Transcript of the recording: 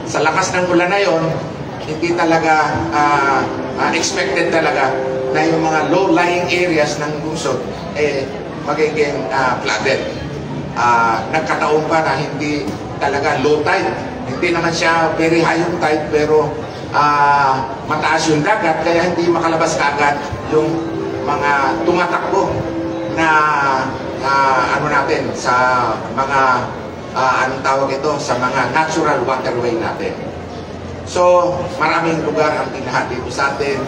sa lakas ng ulan na yon, hindi talaga expected talaga na yung mga low-lying areas ng lungsod magiging flooded. Nagkataon pa na hindi talaga low tide. Hindi naman siya very high yung tide, pero mataas yung dagat, kaya hindi makalabas kaagad yung mga tumatakbo na ano natin sa mga anong tawag ito, sa mga natural waterway natin. So, maraming lugar ang tinahati dito sa atin.